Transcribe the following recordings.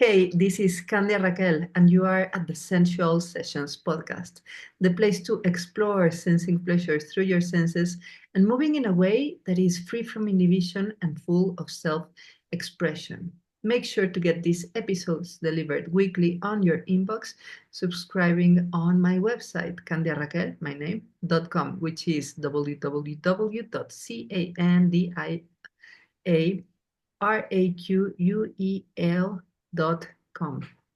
Hey, this is Candia Raquel, and you are at the Sensual Sessions Podcast, the place to explore sensing pleasure through your senses and moving in a way that is free from inhibition and full of self expression. Make sure to get these episodes delivered weekly on your inbox, subscribing on my website, candiaraquel, my name, .com, which is www.candiaraquel.com.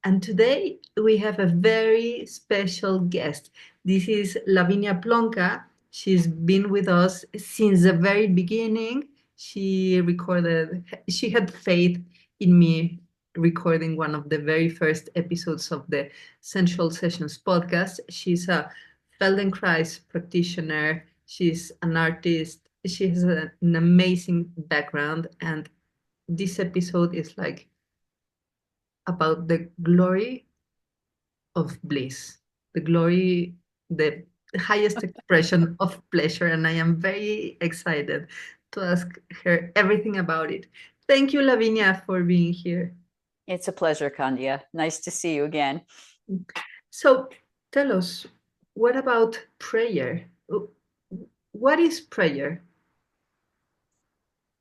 And today we have a very special guest. This is Lavinia Plonka. She's been with us since the very beginning. She had faith in me recording one of the very first episodes of the Sensual Sessions podcast. She's a Feldenkrais practitioner. She's an artist. She has an amazing background, and this episode is like about the glory of bliss, the highest expression of pleasure, and I am very excited to ask her everything about it. Thank you, Lavinia, for being here. It's a pleasure, Candia. Nice to see you again. So tell us, what about prayer? What is prayer?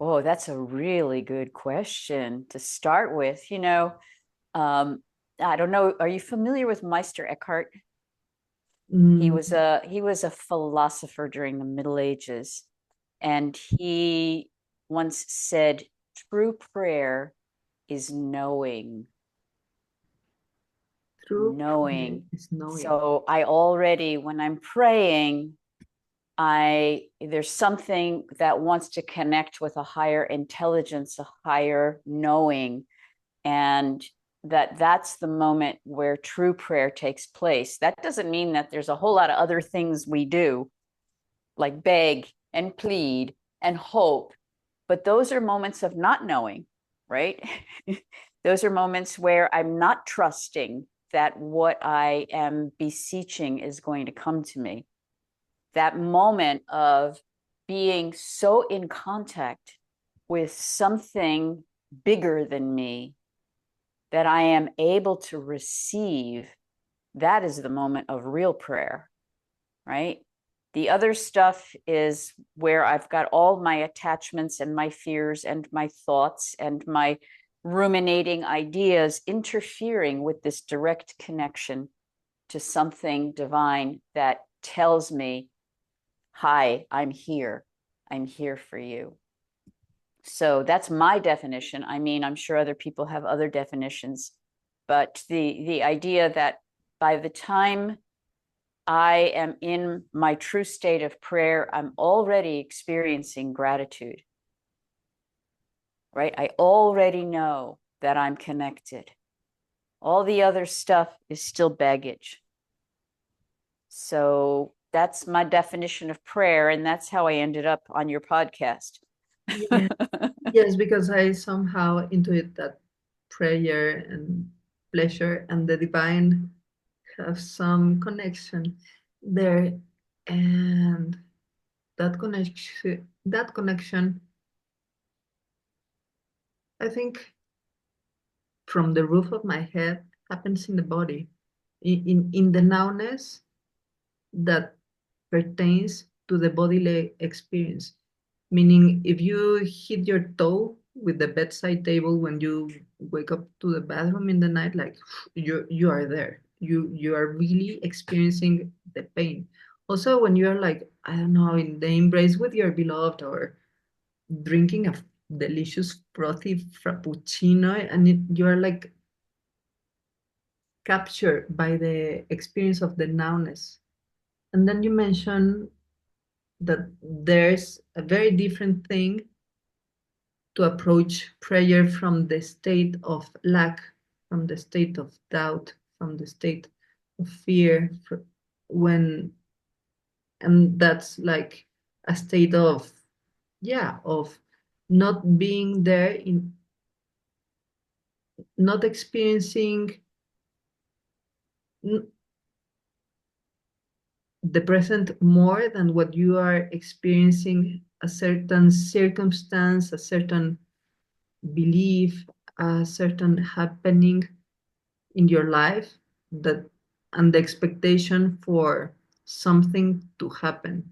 Oh, that's a really good question to start with. I don't know. Are you familiar with Meister Eckhart? He was a philosopher during the Middle Ages, and he once said, "True prayer is knowing." True knowing. is knowing. So I already, when I'm praying, there's something that wants to connect with a higher intelligence, a higher knowing, and that's the moment where true prayer takes place. That doesn't mean that there's a whole lot of other things we do, like beg and plead and hope, but those are moments of not knowing, right? Those are moments where I'm not trusting that what I am beseeching is going to come to me. That moment of being so in contact with something bigger than me that I am able to receive, that is the moment of real prayer, right? The other stuff is where I've got all my attachments and my fears and my thoughts and my ruminating ideas interfering with this direct connection to something divine that tells me, hi, I'm here for you. So that's my definition. I mean, I'm sure other people have other definitions, but the idea that by the time I am in my true state of prayer, I'm already experiencing gratitude, right? I already know that I'm connected. All the other stuff is still baggage. So that's my definition of prayer, and that's how I ended up on your podcast. Yeah. Yes, because I somehow intuit that prayer and pleasure and the divine have some connection there, and that connection, I think, from the roof of my head happens in the body, in the nowness that pertains to the bodily experience. Meaning, if you hit your toe with the bedside table when you wake up to the bathroom in the night, like you are there. You are really experiencing the pain. Also, when you are like, I don't know, in the embrace with your beloved or drinking a delicious frothy frappuccino, and you are like captured by the experience of the nowness. And then you mentioned that there's a very different thing to approach prayer from the state of lack, from the state of doubt, from the state of fear, when, and that's like a state of, yeah, of not being there, in not experiencing the present more than what you are experiencing a certain circumstance, a certain belief, a certain happening in your life, that and the expectation for something to happen.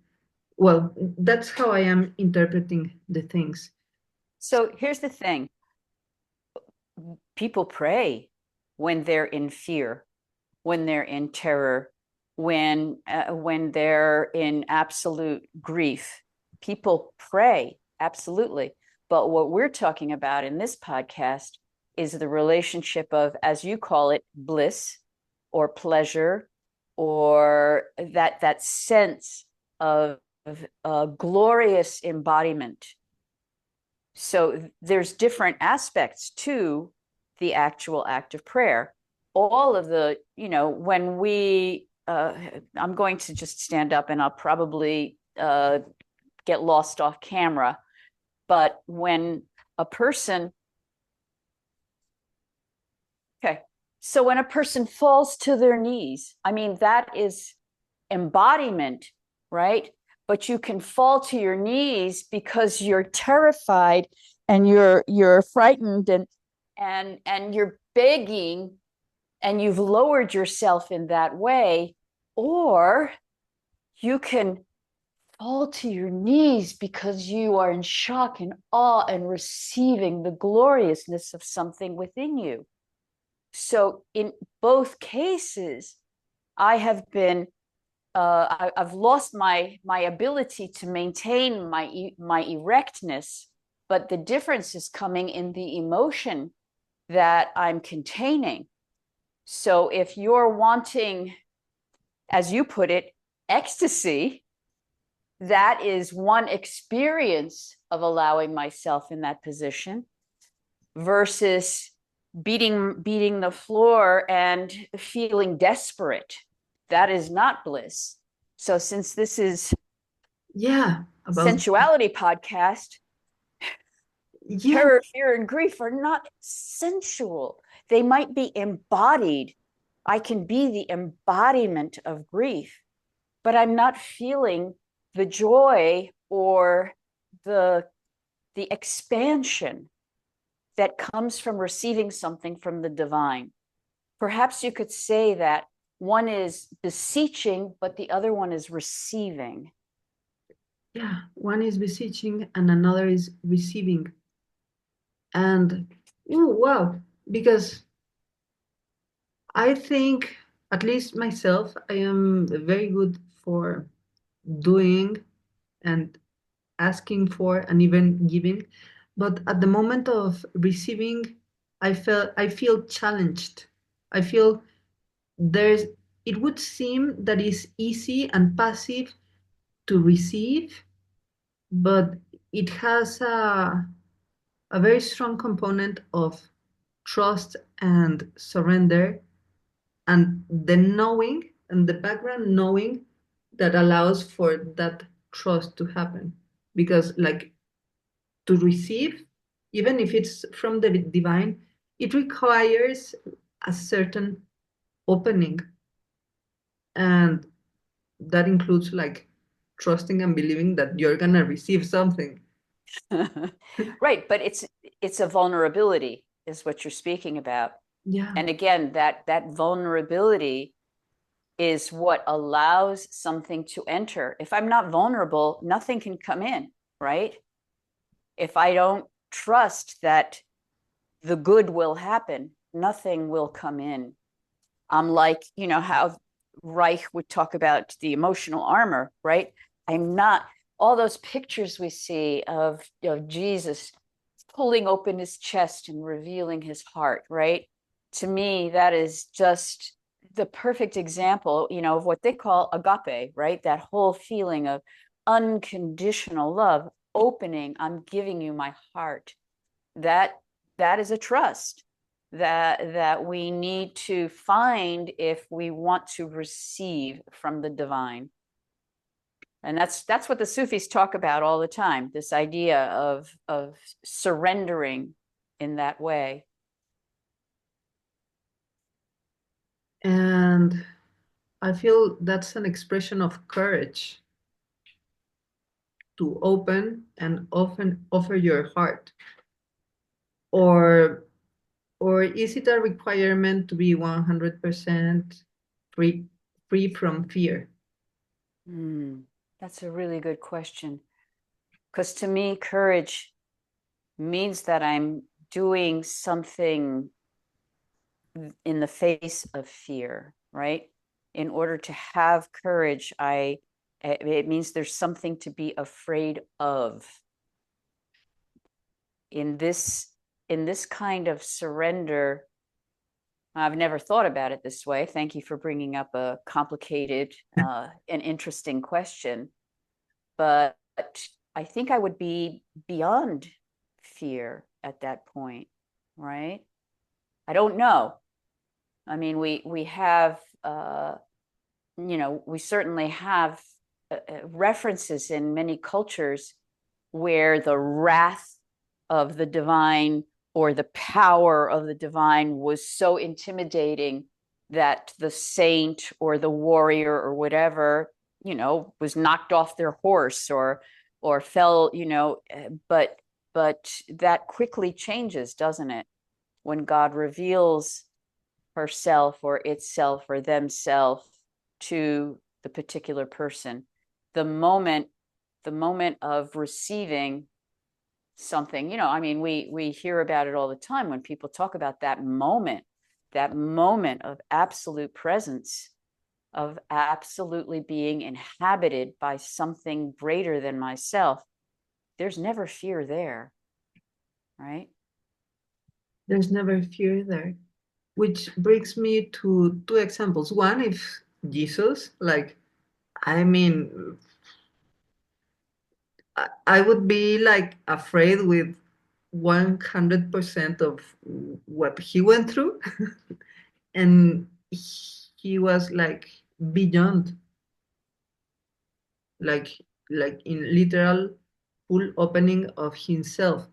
Well, that's how I am interpreting the things. So here's the thing. People pray when they're in fear, when they're in terror, when they're in absolute grief. People pray, absolutely. But what we're talking about in this podcast is the relationship of, as you call it, bliss or pleasure, or that sense of glorious embodiment. So there's different aspects to the actual act of prayer. All of the, when we, I'm going to just stand up and I'll probably get lost off camera. But when a person, okay, so when a person falls to their knees, I mean, that is embodiment, right? But you can fall to your knees because you're terrified and you're frightened and you're begging, and you've lowered yourself in that way. Or you can fall to your knees because you are in shock and awe and receiving the gloriousness of something within you. So in both cases, I have been I've lost my ability to maintain my erectness, but the difference is coming in the emotion that I'm containing. So if you're wanting, as you put it, ecstasy, that is one experience of allowing myself in that position, versus beating the floor and feeling desperate. That is not bliss. So since this is About sensuality podcast, yeah, terror, fear, and grief are not sensual. They might be embodied. I can be the embodiment of grief, but I'm not feeling the joy or the expansion that comes from receiving something from the divine. Perhaps you could say that one is beseeching, but the other one is receiving. Yeah, one is beseeching and another is receiving. And wow, because I think, at least myself, I am very good for doing and asking for and even giving. But at the moment of receiving, I feel challenged. I feel there's it would seem that it's easy and passive to receive, but it has a very strong component of trust and surrender, and the knowing and the background knowing that allows for that trust to happen. Because, like, to receive, even if it's from the divine, it requires a certain opening, and that includes like trusting and believing that you're gonna receive something. Right, but it's a vulnerability is what you're speaking about. Yeah. And again, that vulnerability is what allows something to enter. If I'm not vulnerable, nothing can come in, right? If I don't trust that the good will happen, nothing will come in. I'm like, how Reich would talk about the emotional armor, right? I'm not, all those pictures we see of Jesus pulling open his chest and revealing his heart, right? To me, that is just the perfect example, of what they call agape, right? That whole feeling of unconditional love, opening, I'm giving you my heart. That is a trust that we need to find if we want to receive from the divine. And that's what the Sufis talk about all the time, this idea of surrendering in that way. And I feel that's an expression of courage, to open and often offer your heart. Or Or is it a requirement to be 100% free from fear? That's a really good question. Because to me, courage means that I'm doing something in the face of fear, right? In order to have courage, it means there's something to be afraid of. In this kind of surrender, I've never thought about it this way. Thank you for bringing up a complicated and interesting question. But I think I would be beyond fear at that point, right? I don't know. I mean, we have, we certainly have references in many cultures where the wrath of the divine or the power of the divine was so intimidating that the saint or the warrior or whatever, was knocked off their horse or fell, but that quickly changes, doesn't it? When God reveals herself or itself or themselves to the particular person, the moment of receiving something, I mean, we hear about it all the time when people talk about that moment of absolute presence, of absolutely being inhabited by something greater than myself. There's never fear there, right? There's never fear there. Which brings me to two examples. One, if Jesus, I mean, I would be like afraid with 100% of what he went through. And he was like beyond, like in literal full opening of himself.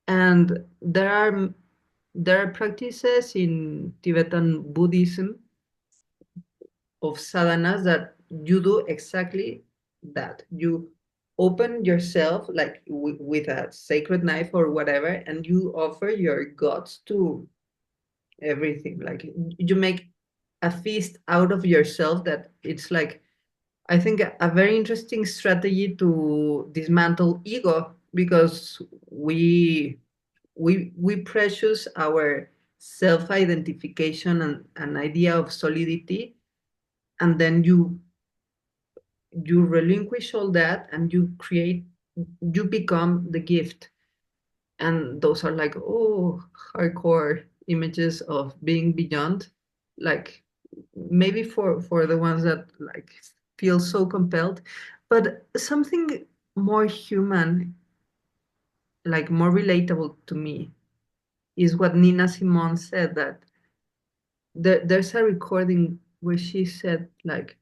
And there are practices in Tibetan Buddhism of sadhanas that you do exactly that. You open yourself like with a sacred knife or whatever, and you offer your guts to everything. Like you make a feast out of yourself that it's like, I think, a very interesting strategy to dismantle ego, because we precious our self-identification and an idea of solidity, and then you relinquish all that and you become the gift. And those are like, oh, hardcore images of being beyond, like maybe for the ones that like feel so compelled. But something more human, like more relatable to me, is what Nina Simone said, that there's a recording where she said, like,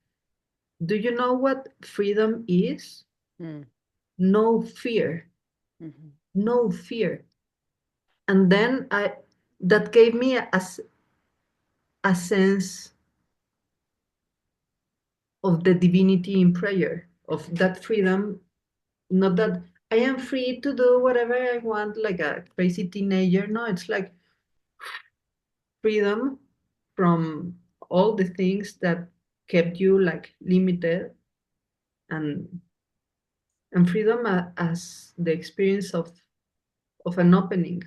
do you know what freedom is? No fear. No fear. And then that gave me a sense of the divinity in prayer, of that freedom. Not that I am free to do whatever I want like a crazy teenager. No, it's like freedom from all the things that kept you like limited, and freedom as the experience of an opening.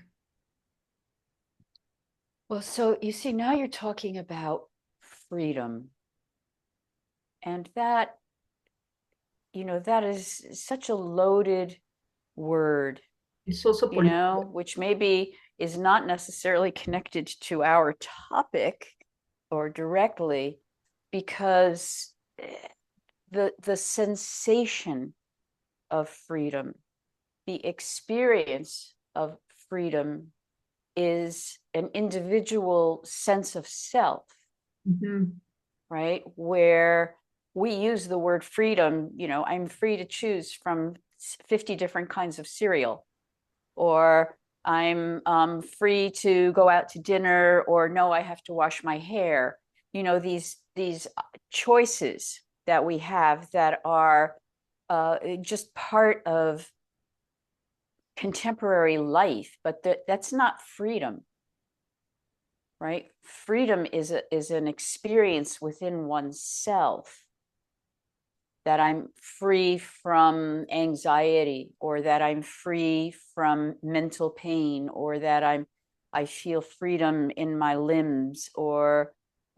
Well, so you see, now you're talking about freedom. And that, that is such a loaded word, It's also political. which maybe is not necessarily connected to our topic or directly, because the sensation of freedom, the experience of freedom is an individual sense of self, right? Where we use the word freedom, I'm free to choose from 50 different kinds of cereal, or I'm free to go out to dinner, or no, I have to wash my hair. These choices that we have that are just part of contemporary life, but that's not freedom. right? Freedom is an experience within oneself, that I'm free from anxiety, or that I'm free from mental pain, or that I feel freedom in my limbs, or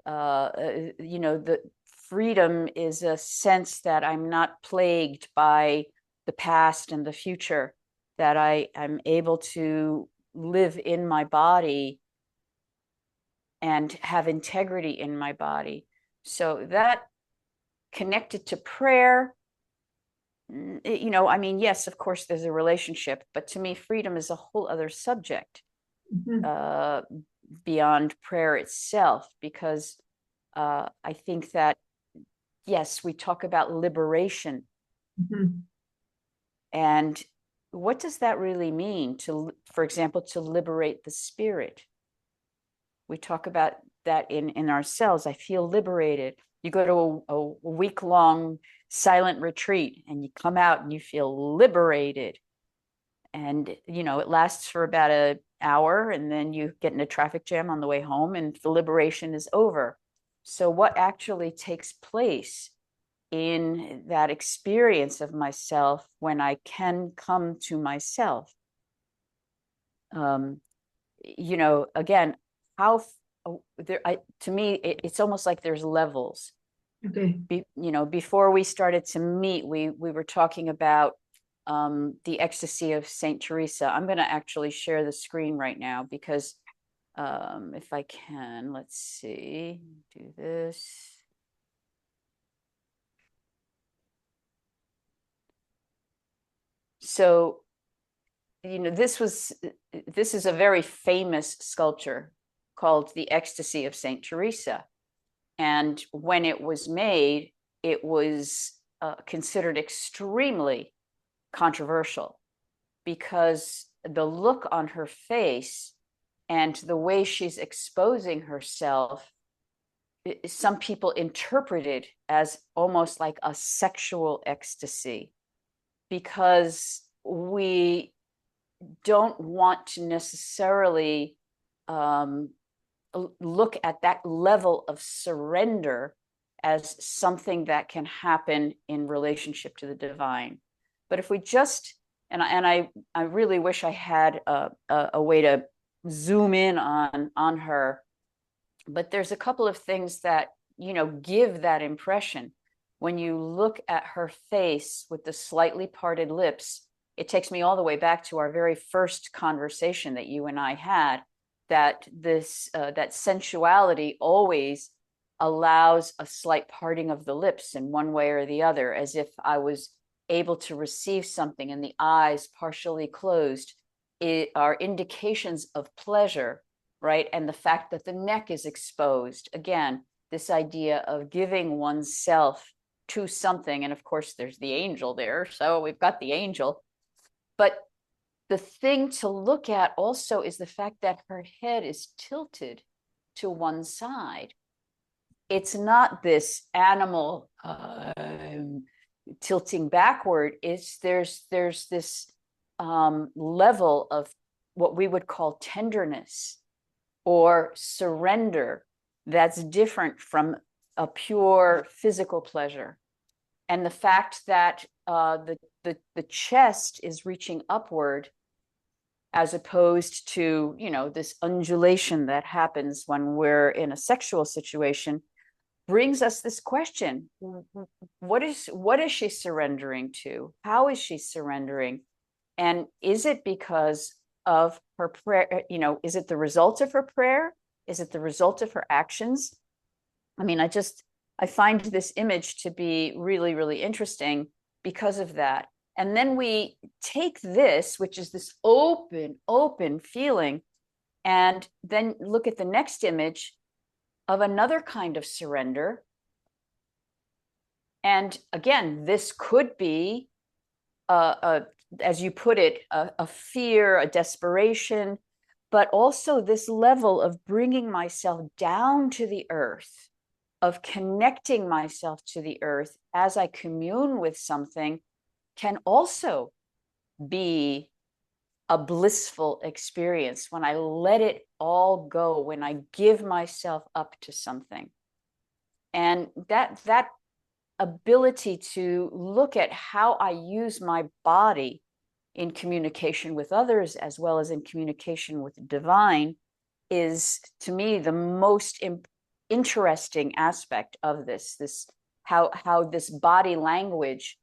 the freedom is a sense that I'm not plagued by the past and the future, that I'm able to live in my body and have integrity in my body. So that connected to prayer, I mean, yes, of course, there's a relationship, but to me, freedom is a whole other subject beyond prayer itself, because I think that, yes, we talk about liberation. And what does that really mean? For example, to liberate the spirit. We talk about that in ourselves. I feel liberated. You go to a week-long silent retreat and you come out and you feel liberated. And, it lasts for about an hour, and then you get in a traffic jam on the way home and the liberation is over. So what actually takes place in that experience of myself when I can come to myself? Again, how to me, it's almost like there's levels. Okay. Before we started to meet, we were talking about the ecstasy of Saint Teresa. I'm going to actually share the screen right now, because if I can, let's see, do this. So, this is a very famous sculpture called the Ecstasy of Saint Teresa. And when it was made, it was considered extremely controversial, because the look on her face and the way she's exposing herself, some people interpreted as almost like a sexual ecstasy, because we don't want to necessarily look at that level of surrender as something that can happen in relationship to the divine. But if we just, and I really wish I had a way to zoom in on her, but there's a couple of things that, give that impression. When you look at her face with the slightly parted lips, it takes me all the way back to our very first conversation that you and I had, that that sensuality always allows a slight parting of the lips in one way or the other, as if I was able to receive something, and the eyes partially closed are indications of pleasure, right? And the fact that the neck is exposed, again, this idea of giving oneself to something. And of course, there's the angel there. So we've got the angel. But the thing to look at also is the fact that her head is tilted to one side. It's not this animal tilting backward. There's this level of what we would call tenderness or surrender that's different from a pure physical pleasure. And the fact that the chest is reaching upward, as opposed to, this undulation that happens when we're in a sexual situation, brings us this question: what is she surrendering to? How is she surrendering? And is it because of her prayer? Is it the result of her prayer? Is it the result of her actions? I mean, I find this image to be really, really interesting because of that. And then we take this, which is this open feeling, and then look at the next image of another kind of surrender. And again, this could be, as you put it, a fear, a desperation, but also this level of bringing myself down to the earth, of connecting myself to the earth as I commune with something, can also be a blissful experience, when I let it all go, when I give myself up to something. And that ability to look at how I use my body in communication with others, as well as in communication with the divine, is to me the most interesting aspect of this how this body language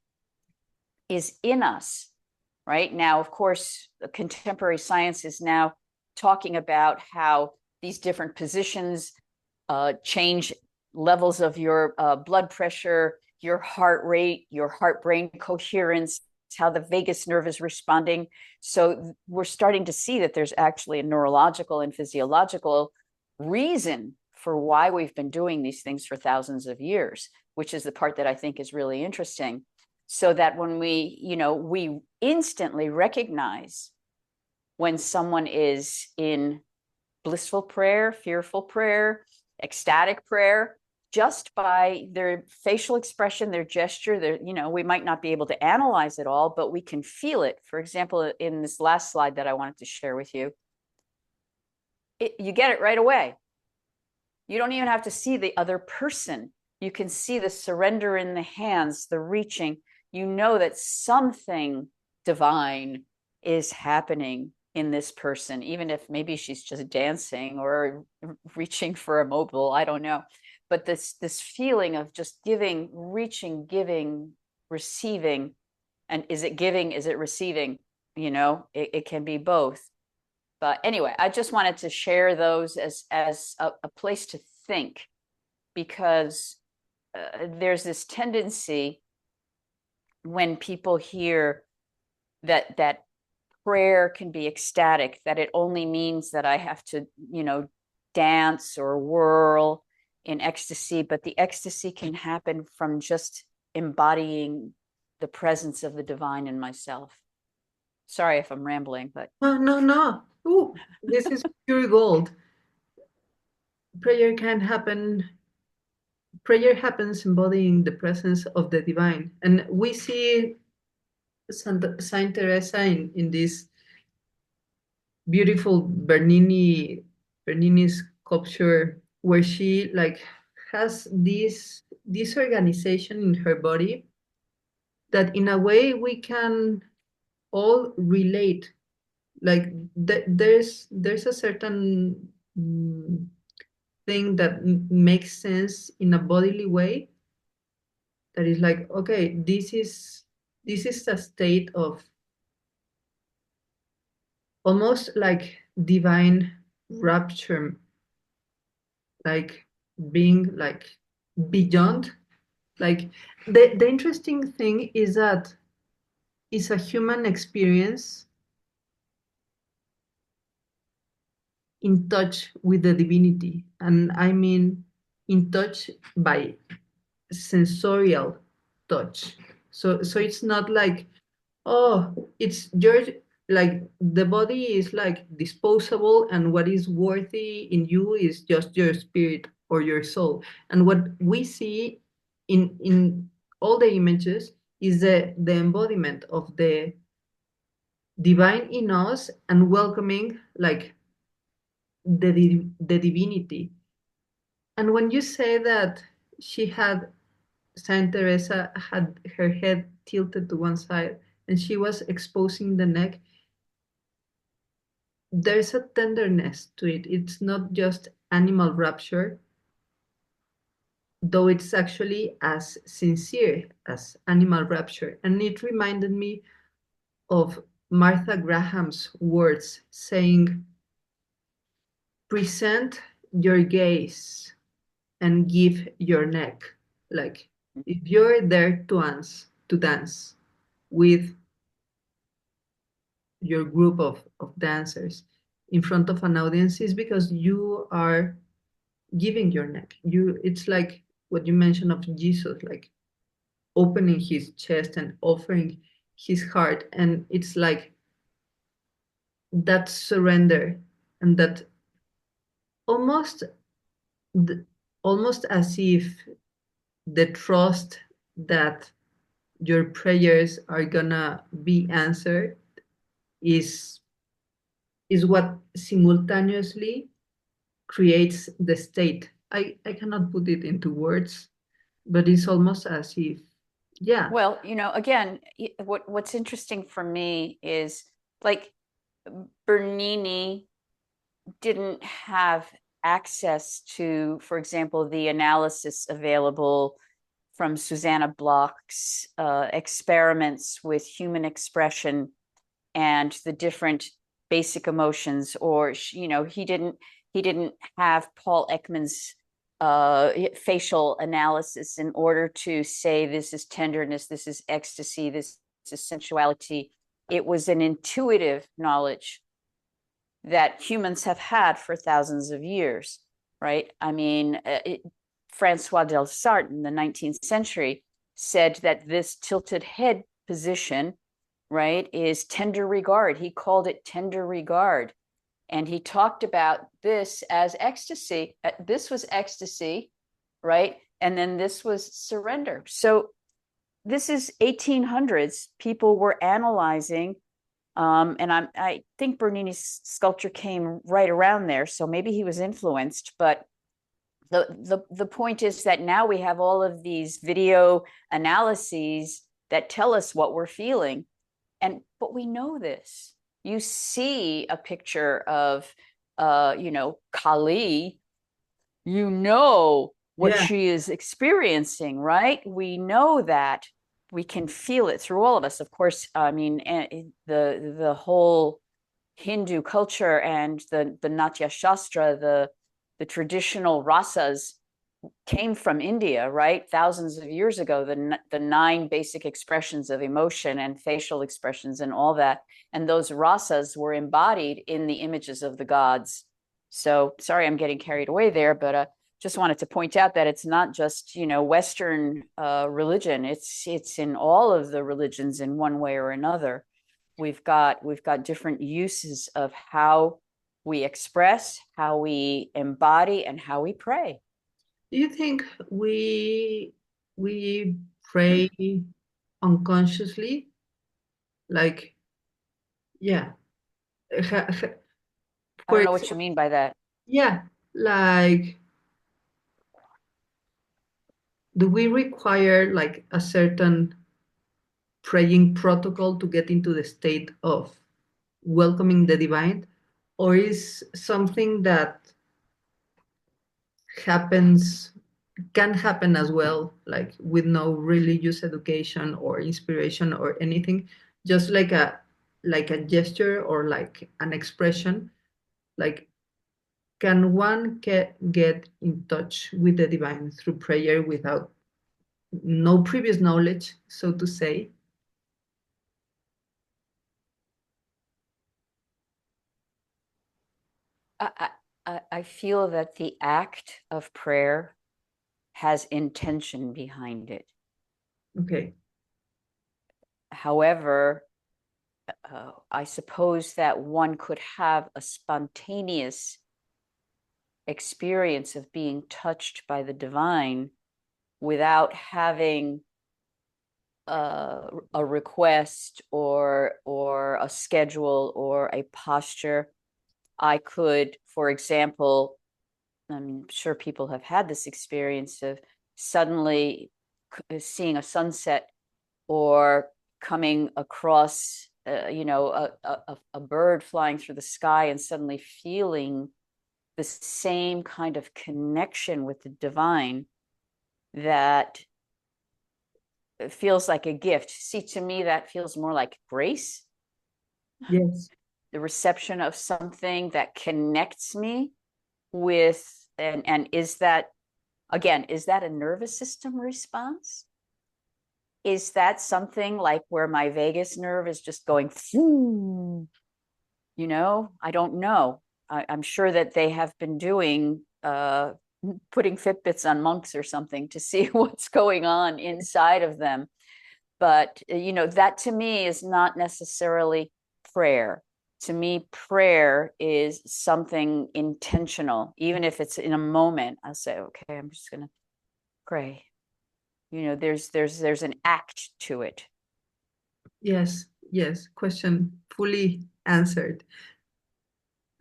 is in us right now. Of course, contemporary science is now talking about how these different positions change levels of your blood pressure, your heart rate, your heart-brain coherence, how the vagus nerve is responding. So we're starting to see that there's actually a neurological and physiological reason for why we've been doing these things for thousands of years, which is the part that I think is really interesting. So that when we instantly recognize when someone is in blissful prayer, fearful prayer, ecstatic prayer, just by their facial expression, their gesture, we might not be able to analyze it all, but we can feel it. For example, in this last slide that I wanted to share with you, you get it right away. You don't even have to see the other person. You can see the surrender in the hands, the reaching. You know that something divine is happening in this person, even if maybe she's just dancing or reaching for a mobile, I don't know. But this feeling of just giving, reaching, giving, receiving. And is it giving? Is it receiving? It can be both. But anyway, I just wanted to share those as a place to think, because there's this tendency when people hear that prayer can be ecstatic, that it only means that I have to, dance or whirl in ecstasy, but the ecstasy can happen from just embodying the presence of the divine in myself. Sorry if I'm rambling, but No. Ooh, this is pure gold. Prayer happens embodying the presence of the divine. And we see Saint Teresa in this beautiful Bernini sculpture, where she has this organization in her body that in a way we can all relate. Like there's a certain thing that makes sense in a bodily way, that is like, okay, this is a state of almost like divine rapture, like being like beyond. Like the interesting thing is that it's a human experience in touch with the divinity, and I mean in touch by sensorial touch. So it's not like, oh, it's your, like the body is like disposable, and what is worthy in you is just your spirit or your soul. And what we see in all the images is the embodiment of the divine in us, and welcoming like the divinity. And when you say that she had, Saint Teresa had her head tilted to one side and she was exposing the neck, there's a tenderness to it. It's not just animal rapture, though it's actually as sincere as animal rapture. And it reminded me of Martha Graham's words saying, present your gaze and give your neck. Like, if you're there to dance with your group of dancers in front of an audience, is because you are giving your neck. It's like what you mentioned of Jesus, like opening his chest and offering his heart. And it's like that surrender, and that almost almost as if the trust that your prayers are gonna be answered is is what simultaneously creates the state. I cannot put it into words, but it's almost as if, yeah. Well, again, what's interesting for me is like Bernini didn't have access to, for example, the analysis available from Susanna Bloch's experiments with human expression and the different basic emotions, or he didn't have Paul Ekman's facial analysis in order to say this is tenderness, this is ecstasy, this is sensuality. It was an intuitive knowledge that humans have had for thousands of years, right? I mean, Francois Delsarte in the 19th century said that this tilted head position, right, is tender regard. He called it tender regard. And he talked about this as ecstasy. This was ecstasy, right? And then this was surrender. So this is 1800s. People were analyzing, and I think Bernini's sculpture came right around there. So maybe he was influenced, but the point is that now we have all of these video analyses that tell us what we're feeling. But we know this. You see a picture of Kali, what Yeah. she is experiencing, right? We know that. We can feel it through all of us. Of course, I mean, the whole Hindu culture and the Natya Shastra, the traditional rasas came from India, right? Thousands of years ago, the 9 basic expressions of emotion and facial expressions and all that. And those rasas were embodied in the images of the gods. So sorry, I'm getting carried away there, but just wanted to point out that it's not just, Western religion. It's in all of the religions in one way or another. We've got different uses of how we express, how we embody, and how we pray. Do you think we pray unconsciously? Like, yeah. I don't know what you mean by that. Yeah, like, do we require like a certain praying protocol to get into the state of welcoming the divine? Or is something that happens, can happen as well, like with no religious education or inspiration or anything, just like a gesture or like an expression? Like, can one get in touch with the divine through prayer without no previous knowledge, so to say? I feel that the act of prayer has intention behind it. Okay. However, I suppose that one could have a spontaneous experience of being touched by the divine without having a request or a schedule or a posture. I could, for example, I'm sure people have had this experience of suddenly seeing a sunset or coming across, a bird flying through the sky and suddenly feeling the same kind of connection with the divine that feels like a gift. See, to me, that feels more like grace. Yes. The reception of something that connects me with, and is that, again, is that a nervous system response? Is that something like where my vagus nerve is just going, I don't know. I'm sure that they have been doing, putting Fitbits on monks or something to see what's going on inside of them. But, that to me is not necessarily prayer. To me, prayer is something intentional. Even if it's in a moment, I'll say, okay, I'm just going to pray. There's an act to it. Yes. Question fully answered.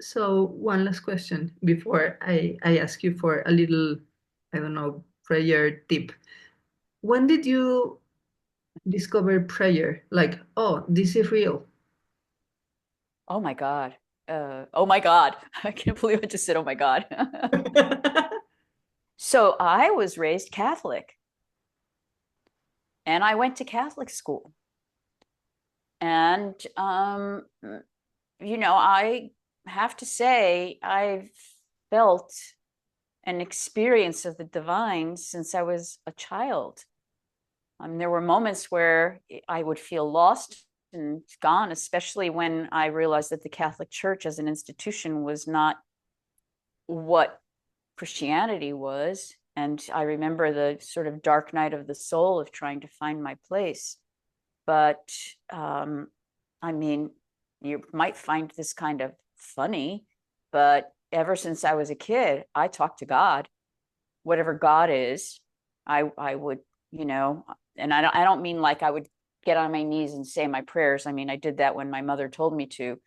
So one last question before I ask you for a little, I don't know, prayer tip. When did you discover prayer? Like, oh, this is real. Oh my God. Oh my God. I can't believe I just said, oh my God. So I was raised Catholic and I went to Catholic school. And, I have to say, I've felt an experience of the divine since I was a child. There were moments where I would feel lost and gone, especially when I realized that the Catholic Church as an institution was not what Christianity was. And I remember the sort of dark night of the soul of trying to find my place. But I mean, you might find this kind of funny, but ever since I was a kid, I talked to God, whatever God is. I would, and I don't mean like I would get on my knees and say my prayers. I mean, I did that when my mother told me to,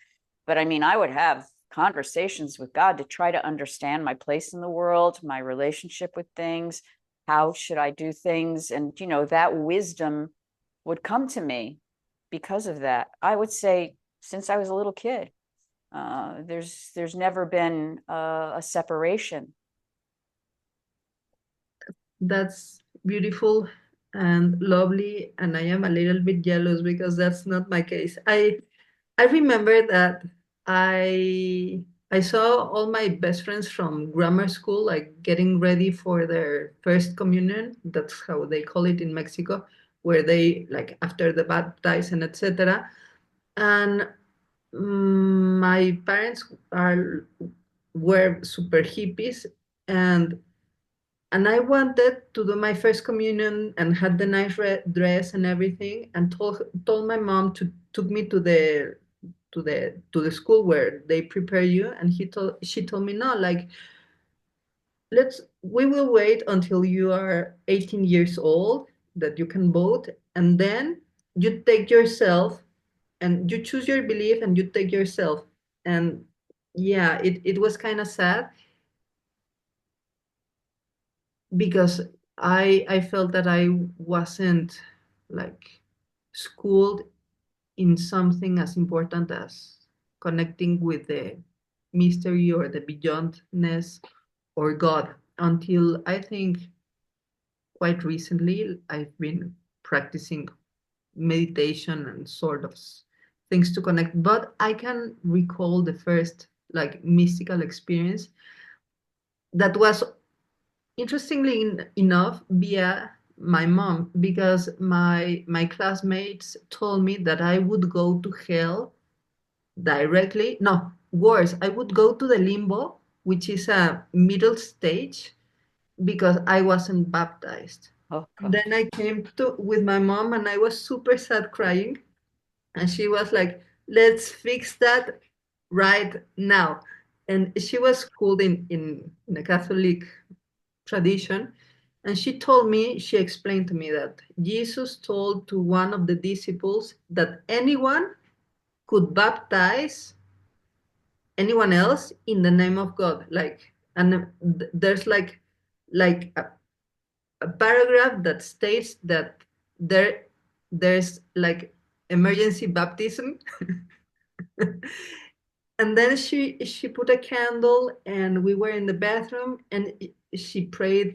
but I mean, I would have conversations with God to try to understand my place in the world, my relationship with things, how should I do things, and that wisdom would come to me because of that. I would say since I was a little kid, there's never been a separation. That's beautiful and lovely, and I am a little bit jealous because that's not my case. I remember that I saw all my best friends from grammar school like getting ready for their first communion. That's how they call it in Mexico, where they like after the baptize and etc. And my parents are were super hippies, and I wanted to do my first communion and had the nice dress and everything, and told my mom to took me to the school where they prepare you, and she told me no, like we will wait until you are 18 years old that you can vote, and then you take yourself and you choose your belief and you take yourself. And yeah, it was kind of sad because I felt that I wasn't like schooled in something as important as connecting with the mystery or the beyondness or God until I think quite recently I've been practicing meditation and sort of things to connect. But I can recall the first like mystical experience that was interestingly enough via my mom, because my classmates told me that I would go to hell directly. No, worse, I would go to the limbo, which is a middle stage, because I wasn't baptized. Oh And God. then I came to with my mom and I was super sad crying, and she was like, let's fix that right now. And she was schooled in a Catholic tradition. And she explained to me that Jesus told to one of the disciples that anyone could baptize anyone else in the name of God. Like, and there's like a paragraph that states that there's like emergency baptism. And then she put a candle and we were in the bathroom, and she prayed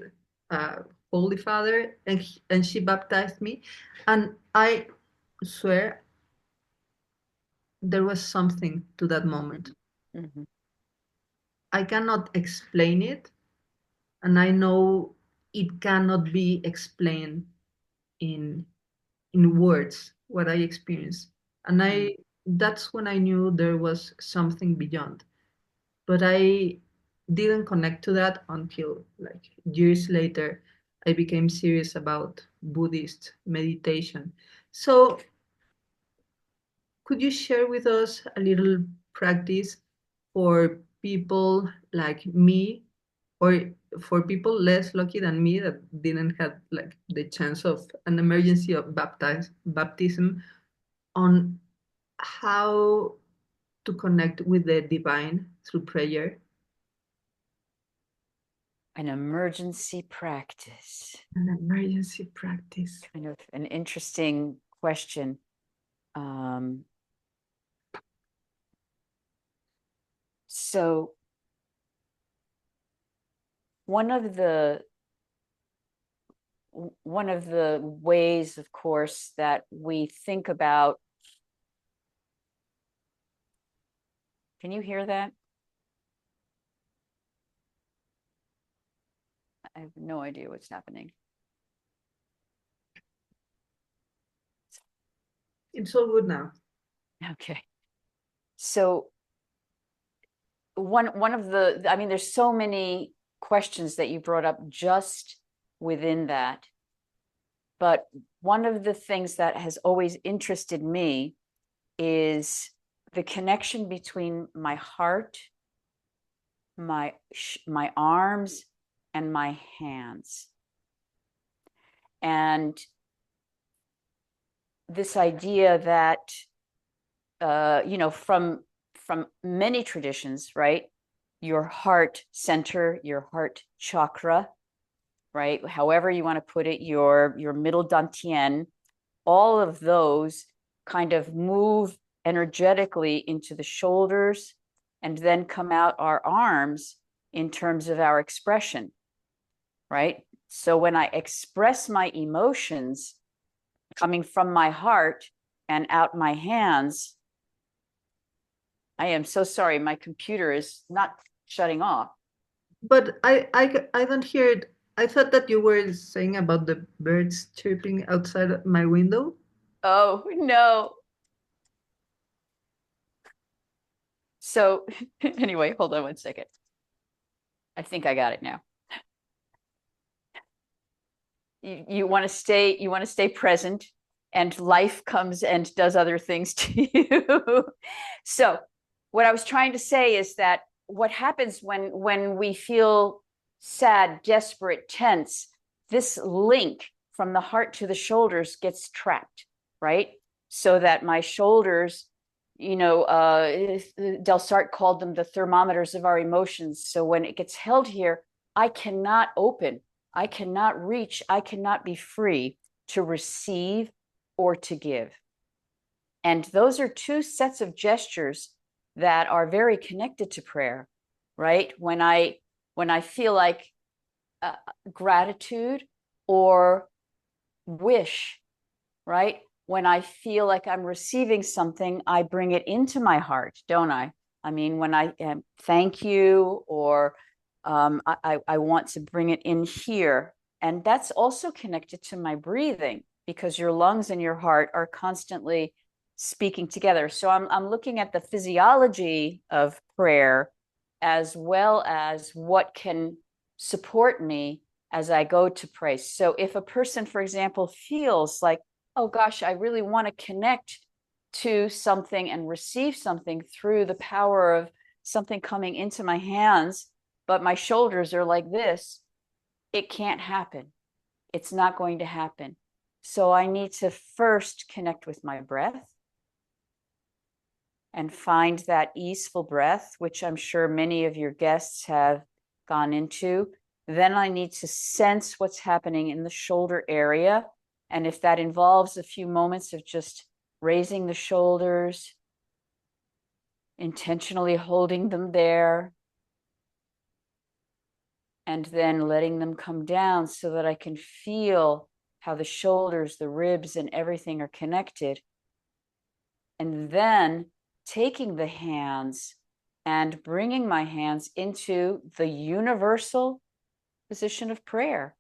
uh, Holy Father, and she baptized me, and I swear there was something to that moment. Mm-hmm. I cannot explain it, and I know it cannot be explained in words what I experienced. And I that's when I knew there was something beyond. But I didn't connect to that until like years later I became serious about Buddhist meditation. So could you share with us a little practice for people like me, or for people less lucky than me that didn't have like the chance of an emergency of baptism, on how to connect with the divine through prayer? An emergency practice. An emergency practice. Kind of an interesting question. So one of the ways, of course, that we think about. Can you hear that? I have no idea what's happening. It's all good now. Okay. So one of the, I mean, there's so many questions that you brought up just within that. But one of the things that has always interested me is the connection between my heart, my arms, and my hands. And this idea that, from many traditions, right? Your heart center, your heart chakra, right? However you want to put it, your middle dantian, all of those kind of move energetically into the shoulders and then come out our arms in terms of our expression, right? So when I express my emotions coming from my heart and out my hands, I am so sorry, my computer is not shutting off. But I don't hear it. I thought that you were saying about the birds chirping outside my window. Oh, no. So anyway, hold on one second. I think I got it now. You want to stay present, and life comes and does other things to you. So what I was trying to say is that what happens when we feel sad, desperate, tense, this link from the heart to the shoulders gets trapped, right? So that my shoulders, Delsart called them the thermometers of our emotions. So when it gets held here, I cannot open, I cannot reach, I cannot be free to receive or to give. And those are two sets of gestures that are very connected to prayer, right? When I feel like gratitude or wish, right? When I feel like I'm receiving something, I bring it into my heart, don't I? I mean, when I thank you, or I want to bring it in here. And that's also connected to my breathing, because your lungs and your heart are constantly speaking together. So I'm looking at the physiology of prayer as well as what can support me as I go to pray. So if a person, for example, feels like, oh gosh, I really want to connect to something and receive something through the power of something coming into my hands, but my shoulders are like this, it can't happen. It's not going to happen. So I need to first connect with my breath and find that easeful breath, which I'm sure many of your guests have gone into. Then I need to sense what's happening in the shoulder area. And if that involves a few moments of just raising the shoulders, intentionally holding them there, and then letting them come down so that I can feel how the shoulders, the ribs, and everything are connected. And then taking the hands and bringing my hands into the universal position of prayer,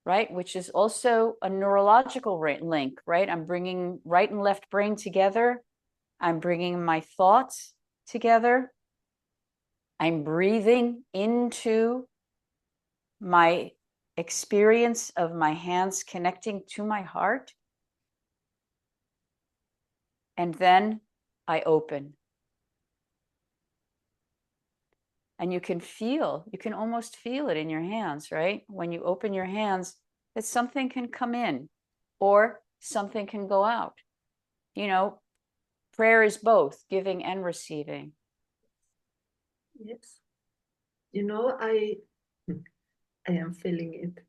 right? Which is also a neurological link, right? I'm bringing right and left brain together. I'm bringing my thoughts together. I'm breathing into my experience of my hands connecting to my heart. And then I open. And you can almost feel it in your hands, right? When you open your hands, that something can come in or something can go out. prayer is both giving and receiving. Yes. You know, I am feeling it.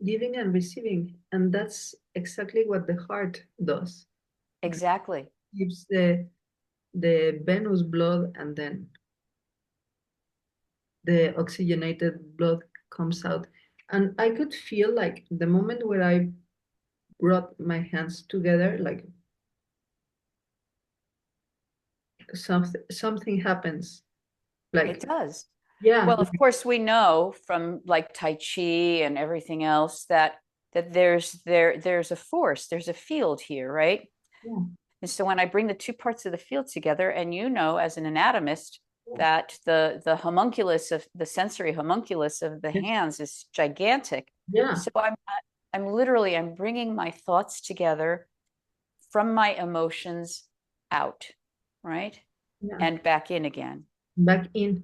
Giving and receiving. And that's exactly what the heart does. Exactly. It gives the venous blood, and then the oxygenated blood comes out. And I could feel like the moment where I brought my hands together, like something happens. Like, It does. yeah, Well, of course, we know from like Tai Chi and everything else that there's a force, there's a field here, right? yeah, And so when I bring the two parts of the field together, and you know, as an anatomist, yeah, that the homunculus of the sensory homunculus of the yeah, hands is gigantic. yeah, So I'm bringing my thoughts together from my emotions out, right? yeah. And back in again. Back in.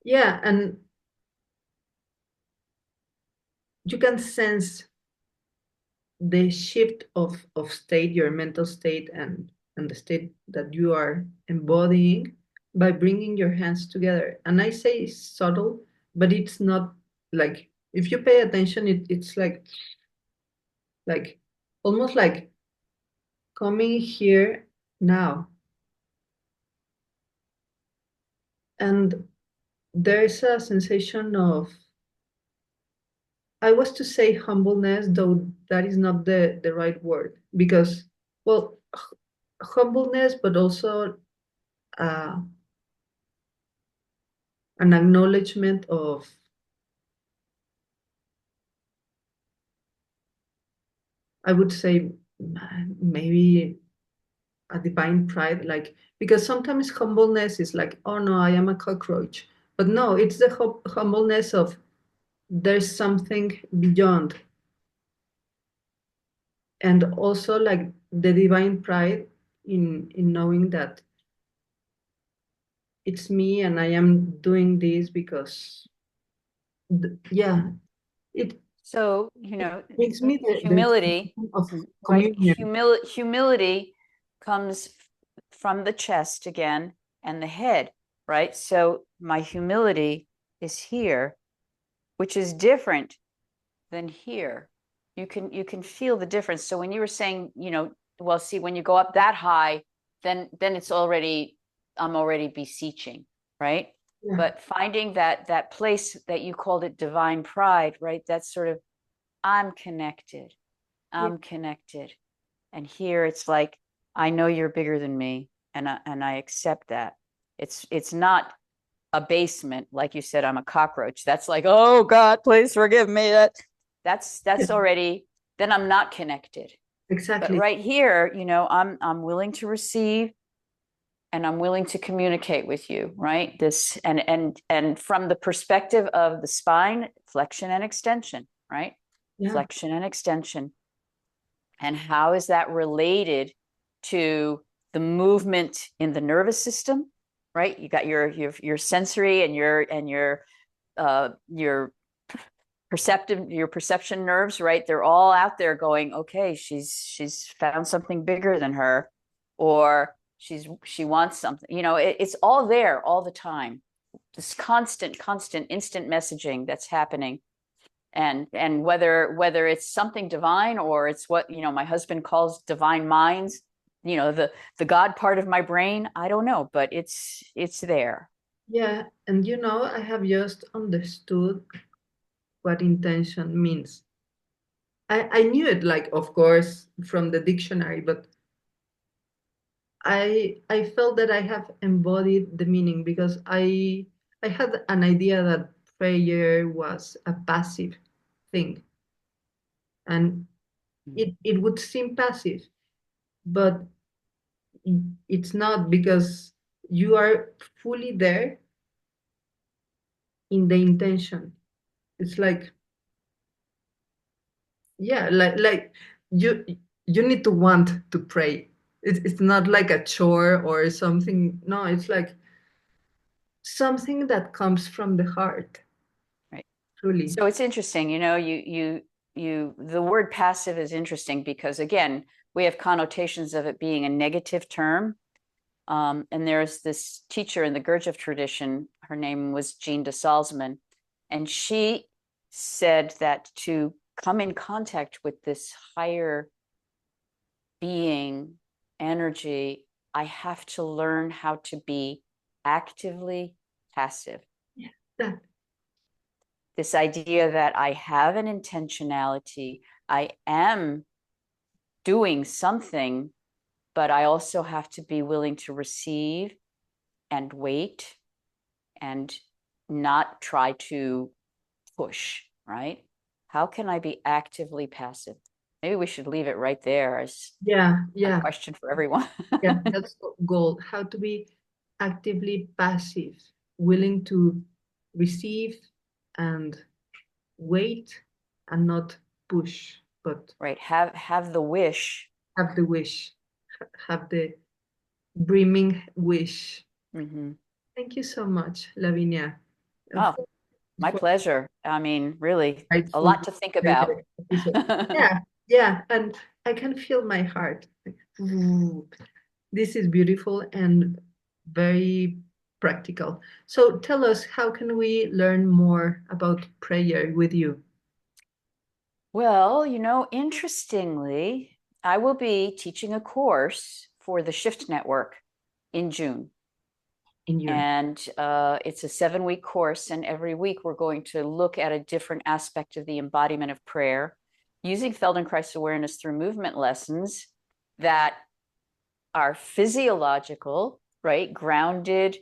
Yeah, and you can sense the shift of state, your mental state, and the state that you are embodying by bringing your hands together. And I say it's subtle, but it's not like, if you pay attention, it's like almost like coming here now. And there's a sensation of, I was to say humbleness, though that is not the right word, because, well, humbleness, but also uh, an acknowledgement of, I would say, maybe a divine pride, like, because sometimes humbleness is like, oh no, I am a cockroach. But no, it's the humbleness of, there's something beyond. And also like the divine pride in knowing that it's me and I am doing this because, yeah, it So, you know, makes me the humility, sensation of right? communion. Humility comes from the chest again and the head, right? So my humility is here, which is different than here. You can feel the difference. So when you were saying, you know, well, see, when you go up that high, then it's already, I'm already beseeching, right? Yeah, But finding that place that you called it divine pride, right? That's sort of, I'm connected. yeah, I'm connected. And here it's like, I know you're bigger than me, and I accept that. It's not abasement, like you said, I'm a cockroach. That's like, oh God, please forgive me. That's yeah, already, then I'm not connected. But exactly. right here, you know, I'm willing to receive, and I'm willing to communicate with you, right? This and from the perspective of the spine, flexion and extension, right? Yeah, Flexion and extension. And how is that related to the movement in the nervous system, right? You got your sensory and your perceptive, your perception nerves, right? They're all out there going, okay, she's found something bigger than her, or she wants something. You know, it's all there all the time. This constant instant messaging that's happening. And whether it's something divine, or it's what, you know, my husband calls divine minds, you know, the God part of my brain, I don't know, but it's there. yeah. And you know, I have just understood what intention means. I knew it, like, of course, from the dictionary, but I felt that I have embodied the meaning, because I had an idea that prayer was a passive thing, and it would seem passive, but it's not, because you are fully there in the intention. It's like, yeah, like you you need to want to pray. It's not like a chore or something. No, it's like something that comes from the heart, Right. truly. So it's interesting, you know, you the word passive is interesting because, again, we have connotations of it being a negative term. And there's this teacher in the Gurdjieff tradition, her name was Jean de Salzman, and she said that to come in contact with this higher being energy, I have to learn how to be actively passive. Yeah. This idea that I have an intentionality, I am doing something, but I also have to be willing to receive and wait and not try to push, right? How can I be actively passive? Maybe we should leave it right there as a question for everyone. Yeah, that's the goal. How to be actively passive, willing to receive and wait and not push, but right. Have the wish. have the wish, have the brimming wish. Mm-hmm. Thank you so much, Lavinia. Oh, my pleasure. I mean, really, a Insightful, lot to think about. yeah, and I can feel my heart. This is beautiful and very practical. So tell us, how can we learn more about prayer with you? Well, interestingly, I will be teaching a course for the Shift Network in June. And it's a 7-week course. And every week we're going to look at a different aspect of the embodiment of prayer using Feldenkrais awareness through movement lessons that are physiological, right? Grounded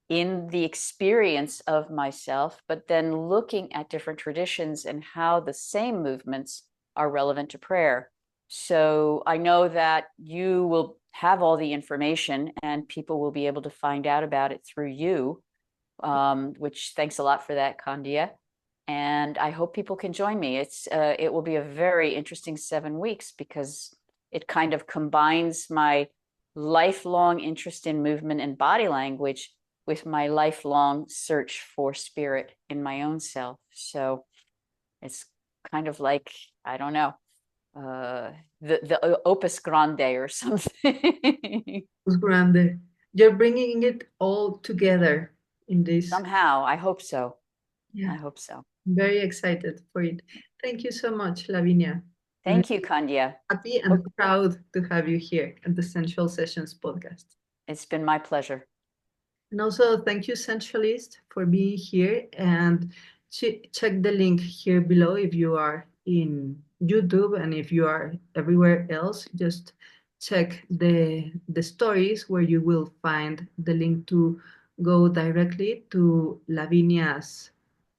in the experience of myself, but then looking at different traditions and how the same movements are relevant to prayer. So I know that you will have all the information and people will be able to find out about it through you, which thanks a lot for that, Candia. And I hope people can join me. It will be a very interesting 7 weeks because it kind of combines my lifelong interest in movement and body language with my lifelong search for spirit in my own self. So it's kind of like, I don't know, the opus grande or something. Opus grande. You're bringing it all together in this. Somehow, I hope so. Yeah. I hope so. I'm very excited for it. Thank you so much, Lavinia. Thank you, Candia. Happy and proud to have you here at the Sensual Sessions podcast. It's been my pleasure. And also, thank you, Sensualist, for being here. And check the link here below if you are in YouTube, and if you are everywhere else, just check the stories where you will find the link to go directly to Lavinia's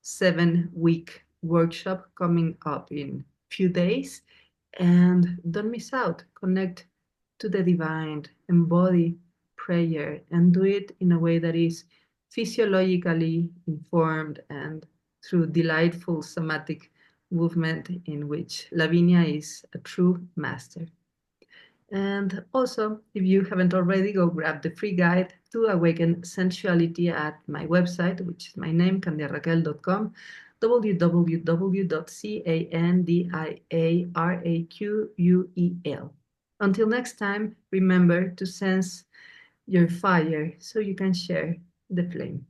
7-week workshop coming up in few days. And don't miss out. Connect to the divine, embody prayer, and do it in a way that is physiologically informed and through delightful somatic movement in which Lavinia is a true master. And also, if you haven't already, go grab the free guide to awaken sensuality at my website, which is my name, candiaraquel.com, www.candiaraquel. Until next time, remember to sense your fire so you can share the flame.